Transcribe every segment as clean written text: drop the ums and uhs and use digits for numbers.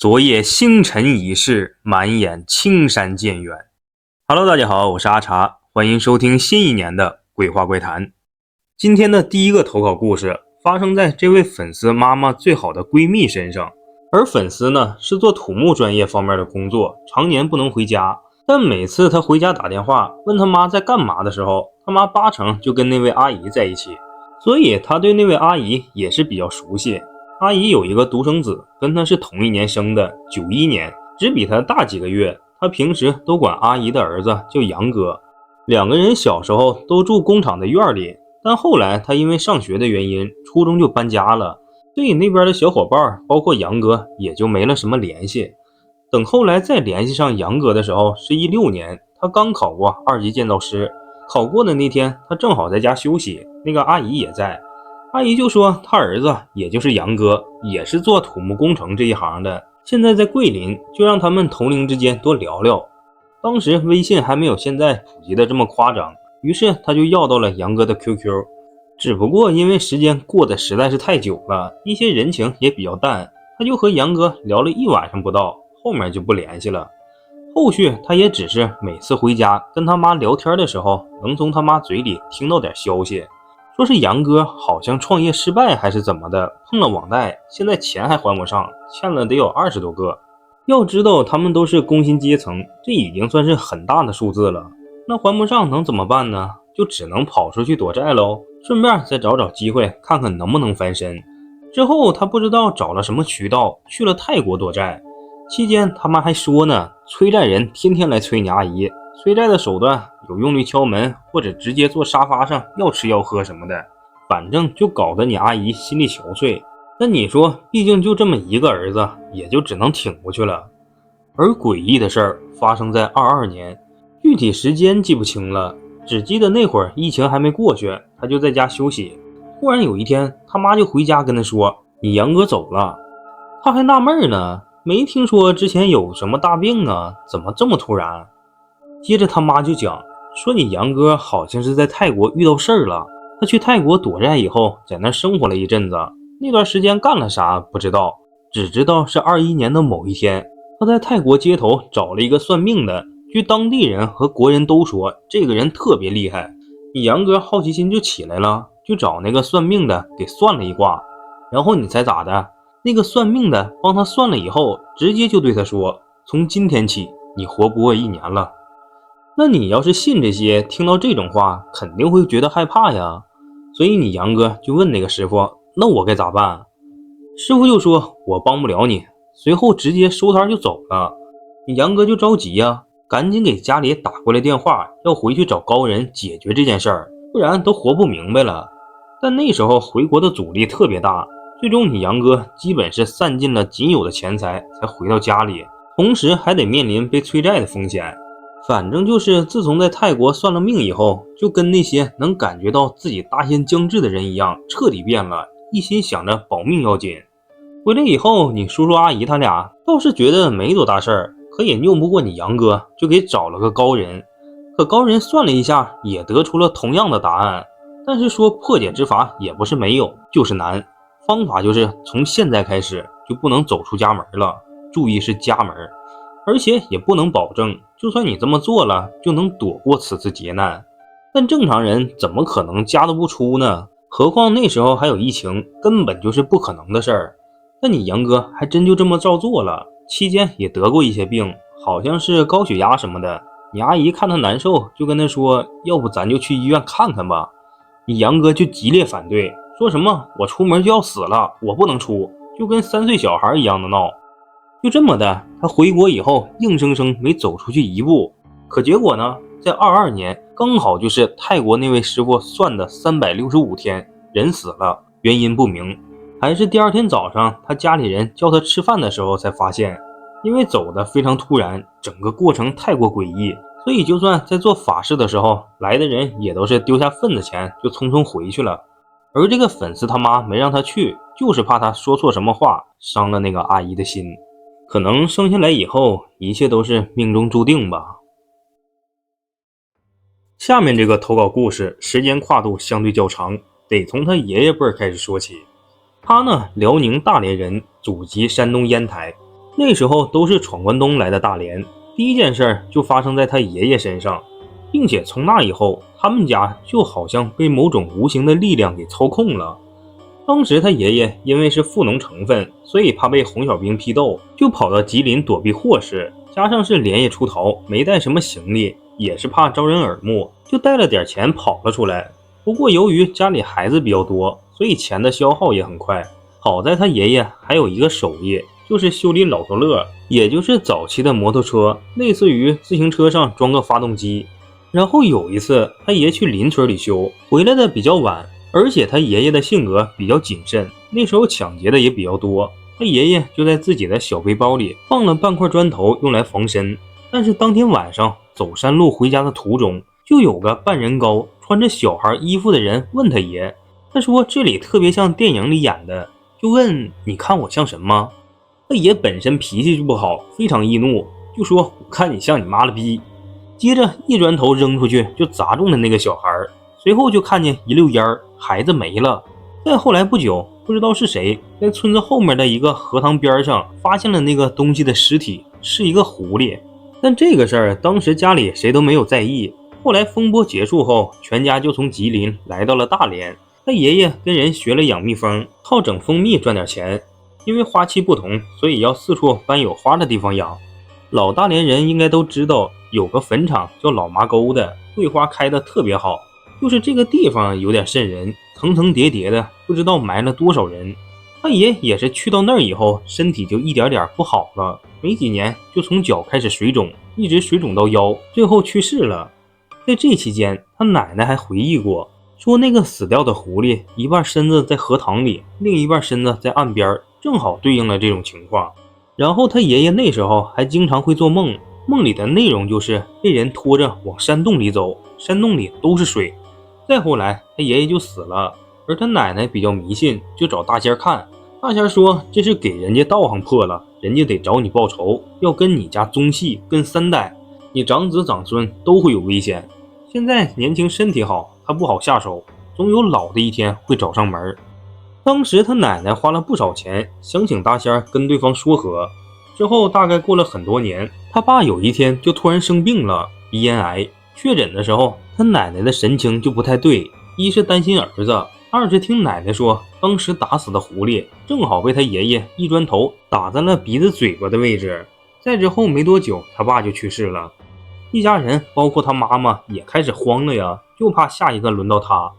昨夜星辰已逝，满眼青山渐远。Hello， 大家好，我是阿茶，欢迎收听新一年的鬼话怪谈。今天的第一个投稿故事发生在这位粉丝妈妈最好的闺蜜身上，而粉丝呢是做土木专业方面的工作，常年不能回家。但每次她回家打电话问她妈在干嘛的时候，她妈八成就跟那位阿姨在一起，所以她对那位阿姨也是比较熟悉。阿姨有一个独生子，跟她是同一年生的，91年，只比她大几个月。她平时都管阿姨的儿子叫杨哥。两个人小时候都住工厂的院里，但后来她因为上学的原因，初中就搬家了，所以那边的小伙伴包括杨哥也就没了什么联系。等后来再联系上杨哥的时候是16年，他刚考过2级建造师，考过的那天他正好在家休息，那个阿姨也在。阿姨就说他儿子也就是杨哥也是做土木工程这一行的，现在在桂林，就让他们同龄之间多聊聊。当时微信还没有现在普及的这么夸张，于是他就要到了杨哥的 QQ。 只不过因为时间过得实在是太久了，一些人情也比较淡，他就和杨哥聊了1晚上不到，后面就不联系了。后续他也只是每次回家跟他妈聊天的时候，能从他妈嘴里听到点消息，说是杨哥好像创业失败还是怎么的，碰了网贷，现在钱还还不上，欠了得有20多个。要知道他们都是工薪阶层，这已经算是很大的数字了，那还不上能怎么办呢？就只能跑出去躲债喽，顺便再找找机会看看能不能翻身。之后他不知道找了什么渠道去了泰国躲债，期间他妈还说呢，催债人天天来催你阿姨，催债的手段有用力敲门，或者直接坐沙发上要吃要喝什么的，反正就搞得你阿姨心力憔悴。那你说毕竟就这么一个儿子，也就只能挺过去了。而诡异的事儿发生在22年，具体时间记不清了，只记得那会儿疫情还没过去，他就在家休息。忽然有一天他妈就回家跟他说，你杨哥走了。他还纳闷呢，没听说之前有什么大病啊，怎么这么突然？接着他妈就讲说，你杨哥好像是在泰国遇到事儿了，他去泰国躲债以后在那生活了一阵子，那段时间干了啥不知道，只知道是21年的某一天，他在泰国街头找了一个算命的，据当地人和国人都说这个人特别厉害。你杨哥好奇心就起来了，就找那个算命的给算了一卦。然后你猜咋的？那个算命的帮他算了以后，直接就对他说，从今天起你活不过1年了。那你要是信这些，听到这种话肯定会觉得害怕呀。所以你杨哥就问那个师傅，那我该咋办？师傅就说，我帮不了你，随后直接收摊就走了。你杨哥就着急呀，赶紧给家里打过来电话，要回去找高人解决这件事儿，不然都活不明白了。但那时候回国的阻力特别大，最终你杨哥基本是散尽了仅有的钱财才回到家里，同时还得面临被催债的风险。反正就是自从在泰国算了命以后，就跟那些能感觉到自己大限将至的人一样，彻底变了，一心想着保命要紧。回来以后，你叔叔阿姨他俩倒是觉得没多大事儿，可也拗不过你杨哥，就给找了个高人。可高人算了一下，也得出了同样的答案，但是说破解之法也不是没有，就是难。方法就是从现在开始就不能走出家门了，注意是家门，而且也不能保证就算你这么做了就能躲过此次劫难。但正常人怎么可能家都不出呢？何况那时候还有疫情，根本就是不可能的事儿。但你杨哥还真就这么照做了，期间也得过一些病，好像是高血压什么的。你阿姨看他难受，就跟他说，要不咱就去医院看看吧。你杨哥就激烈反对，说什么我出门就要死了，我不能出，就跟3岁小孩一样的闹。就这么的，他回国以后硬生生没走出去一步。可结果呢，在22年刚好就是泰国那位师傅算的365天，人死了，原因不明。还是第2天早上他家里人叫他吃饭的时候才发现，因为走的非常突然，整个过程太过诡异，所以就算在做法事的时候，来的人也都是丢下份子钱就匆匆回去了。而这个粉丝他妈没让他去，就是怕他说错什么话，伤了那个阿姨的心。可能生下来以后，一切都是命中注定吧。下面这个投稿故事时间跨度相对较长，得从他爷爷辈开始说起。他呢，辽宁大连人，祖籍山东烟台。那时候都是闯关东来的大连，第一件事就发生在他爷爷身上，并且从那以后，他们家就好像被某种无形的力量给操控了。当时他爷爷因为是富农成分，所以怕被红小兵批斗，就跑到吉林躲避祸事，加上是连夜出逃，没带什么行李，也是怕招人耳目，就带了点钱跑了出来。不过由于家里孩子比较多，所以钱的消耗也很快。好在他爷爷还有一个手艺，就是修理老头乐，也就是早期的摩托车，类似于自行车上装个发动机。然后有一次他爷去邻村里修，回来的比较晚，而且他爷爷的性格比较谨慎，那时候抢劫的也比较多，他爷爷就在自己的小背包里放了半块砖头用来防身。但是当天晚上走山路回家的途中，就有个半人高穿着小孩衣服的人问他爷，他说这里特别像电影里演的，就问你看我像什么？他爷本身脾气就不好，非常易怒，就说我看你像你妈了逼。接着一砖头扔出去就砸中了那个小孩，随后就看见一溜烟儿，孩子没了。再后来不久，不知道是谁在村子后面的一个荷塘边上发现了那个东西的尸体，是一个狐狸。但这个事儿当时家里谁都没有在意。后来风波结束后，全家就从吉林来到了大连。他爷爷跟人学了养蜜蜂，靠整蜂蜜赚点钱。因为花期不同，所以要四处搬有花的地方养。老大连人应该都知道，有个坟场叫老麻沟的，桂花开的特别好。就是这个地方有点瘆人，层层叠叠的，不知道埋了多少人。他爷也是去到那儿以后，身体就一点点不好了，没几年就从脚开始水肿，一直水肿到腰，最后去世了。在这期间，他奶奶还回忆过，说那个死掉的狐狸一半身子在荷塘里，另一半身子在岸边，正好对应了这种情况。然后他爷爷那时候还经常会做梦，梦里的内容就是被人拖着往山洞里走，山洞里都是水。再后来他爷爷就死了，而他奶奶比较迷信，就找大仙看。大仙说这是给人家道行破了，人家得找你报仇，要跟你家宗系跟3代，你长子长孙都会有危险。现在年轻身体好，他不好下手，总有老的一天会找上门。当时他奶奶花了不少钱，想请大仙跟对方说和。之后大概过了很多年，他爸有一天就突然生病了，鼻咽癌。确诊的时候，他奶奶的神情就不太对，一是担心儿子，二是听奶奶说，当时打死的狐狸正好被他爷爷一砖头打在了鼻子嘴巴的位置。再之后没多久，他爸就去世了。一家人包括他妈妈也开始慌了呀，就怕下一个轮到他。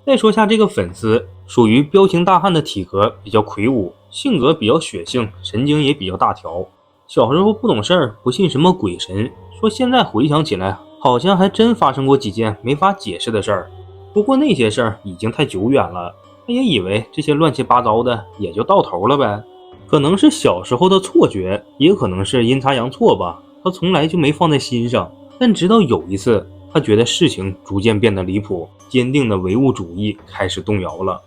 再说下这个粉丝，属于彪形大汉的体格比较魁梧，性格比较血性，神经也比较大条。小时候不懂事儿，不信什么鬼神，说现在回想起来，好像还真发生过几件没法解释的事儿。不过那些事儿已经太久远了，他也以为这些乱七八糟的也就到头了呗。可能是小时候的错觉，也可能是阴差阳错吧，他从来就没放在心上。但直到有一次，他觉得事情逐渐变得离谱，坚定的唯物主义开始动摇了。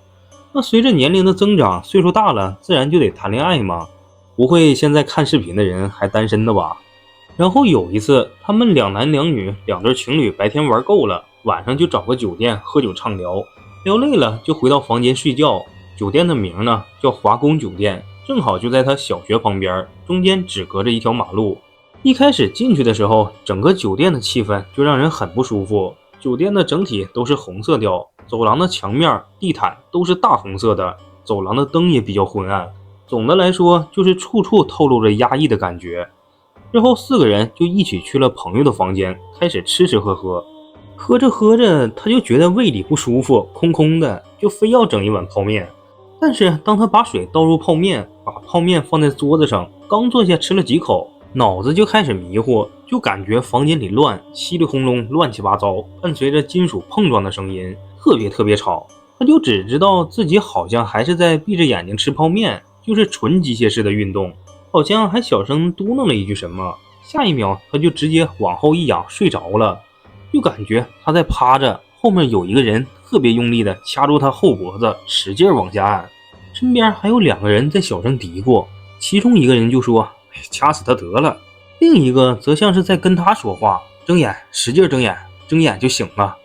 那随着年龄的增长，岁数大了，自然就得谈恋爱嘛。不会现在看视频的人还单身的吧？然后有一次，他们2男2女2对情侣白天玩够了，晚上就找个酒店喝酒畅聊，聊累了就回到房间睡觉。酒店的名呢叫华宫酒店，正好就在他小学旁边，中间只隔着一条马路。一开始进去的时候，整个酒店的气氛就让人很不舒服。酒店的整体都是红色调，走廊的墙面、地毯都是大红色的，走廊的灯也比较昏暗。总的来说，就是处处透露着压抑的感觉。之后4个人就一起去了朋友的房间，开始吃吃喝喝。喝着喝着，他就觉得胃里不舒服，空空的，就非要整一碗泡面。但是当他把水倒入泡面，把泡面放在桌子上，刚坐下吃了几口，脑子就开始迷糊，就感觉房间里乱，稀里轰隆，乱七八糟，伴随着金属碰撞的声音，特别吵。他就只知道自己好像还是在闭着眼睛吃泡面，就是纯机械式的运动，好像还小声嘟囔了一句什么，下一秒他就直接往后一仰睡着了。就感觉他在趴着，后面有一个人特别用力的掐住他后脖子，使劲往下按。身边还有2个人在小声嘀咕，其中一个人就说掐死他得了，另一个则像是在跟他说话，睁眼，使劲睁眼，睁眼就醒了。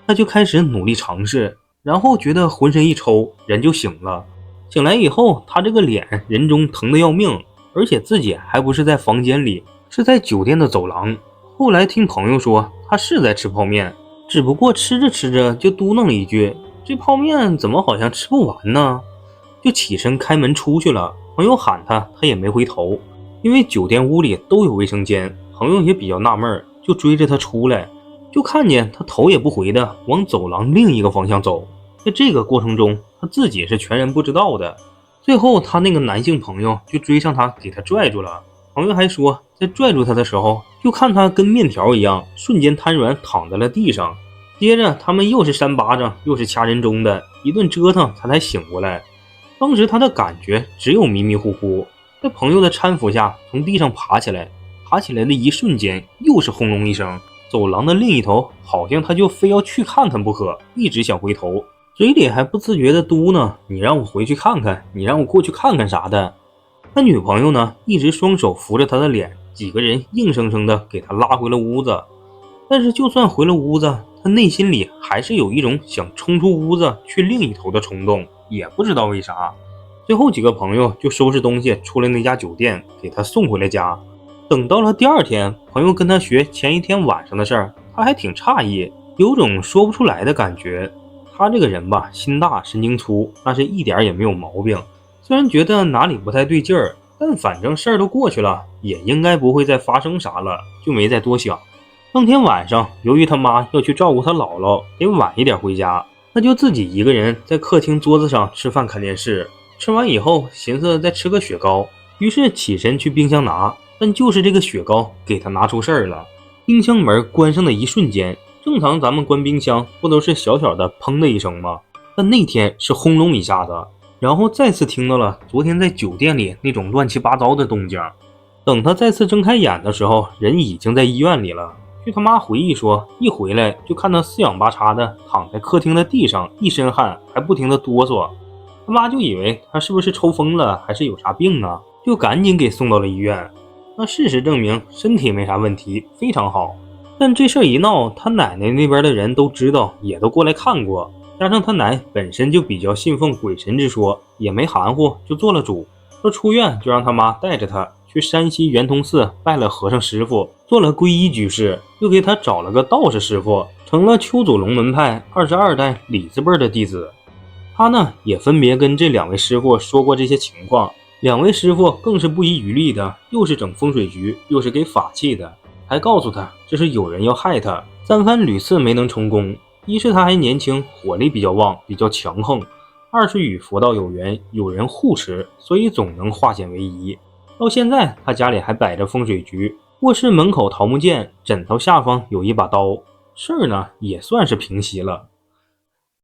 他就开始努力尝试，然后觉得浑身一抽，人就醒了。醒来以后，他这个脸人中疼得要命，而且自己还不是在房间里，是在酒店的走廊。后来听朋友说他是在吃泡面，只不过吃着吃着就嘟囔了一句，这泡面怎么好像吃不完呢？就起身开门出去了。朋友喊他，他也没回头，因为酒店屋里都有卫生间。朋友也比较纳闷，就追着他出来，就看见他头也不回的往走廊另一个方向走。在这个过程中，他自己是全然不知道的。最后他那个男性朋友就追上他，给他拽住了。朋友还说，在拽住他的时候，就看他跟面条一样，瞬间瘫软躺在了地上。接着他们又是扇巴掌又是掐人中的，一顿折腾他才醒过来。当时他的感觉只有迷迷糊糊，在朋友的搀扶下从地上爬起来。爬起来的一瞬间，又是轰隆一声，走廊的另一头好像他就非要去看看不可，一直想回头，嘴里还不自觉的嘟囔，你让我回去看看，你让我过去看看啥的。他女朋友呢，一直双手扶着他的脸，几个人硬生生的给他拉回了屋子。但是就算回了屋子，他内心里还是有一种想冲出屋子去另一头的冲动，也不知道为啥。最后几个朋友就收拾东西出了那家酒店，给他送回了家。等到了第二天，朋友跟他学前一天晚上的事儿，他还挺诧异，有种说不出来的感觉。他这个人吧，心大神经粗，那是一点也没有毛病。虽然觉得哪里不太对劲儿，但反正事儿都过去了，也应该不会再发生啥了，就没再多想。当天晚上，由于他妈要去照顾他姥姥，得晚一点回家，他就自己一个人在客厅桌子上吃饭看电视。吃完以后，寻思再吃个雪糕，于是起身去冰箱拿。但就是这个雪糕给他拿出事儿了。冰箱门关上的一瞬间，正常咱们关冰箱不都是小小的砰的一声吗？但那天是轰隆一下子，然后再次听到了昨天在酒店里那种乱七八糟的动静。等他再次睁开眼的时候，人已经在医院里了。据他妈回忆说，一回来就看他四仰八叉的躺在客厅的地上，一身汗，还不停的哆嗦。他妈就以为他是不是抽风了，还是有啥病啊，就赶紧给送到了医院。那事实证明身体没啥问题，非常好。但这事儿一闹，他奶奶那边的人都知道，也都过来看过，加上他奶本身就比较信奉鬼神之说，也没含糊，就做了主。说出院就让他妈带着他去山西圆通寺拜了和尚师傅，做了皈依居士，又给他找了个道士师傅，成了丘祖龙门派22代李字辈的弟子。他呢也分别跟这两位师傅说过这些情况，两位师傅更是不遗余力的，又是整风水局，又是给法器的，还告诉他这是有人要害他，三番屡次没能成功。一是他还年轻，火力比较旺，比较强横；二是与佛道有缘，有人护持，所以总能化险为夷。到现在他家里还摆着风水局，卧室门口桃木剑，枕头下方有一把刀，事儿呢也算是平息了。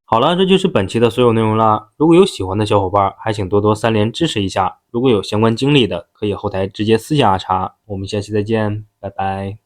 好了，这就是本期的所有内容了。如果有喜欢的小伙伴，还请多多3连支持一下。如果有相关经历的，可以后台直接私信阿茶。我们下期再见，拜拜。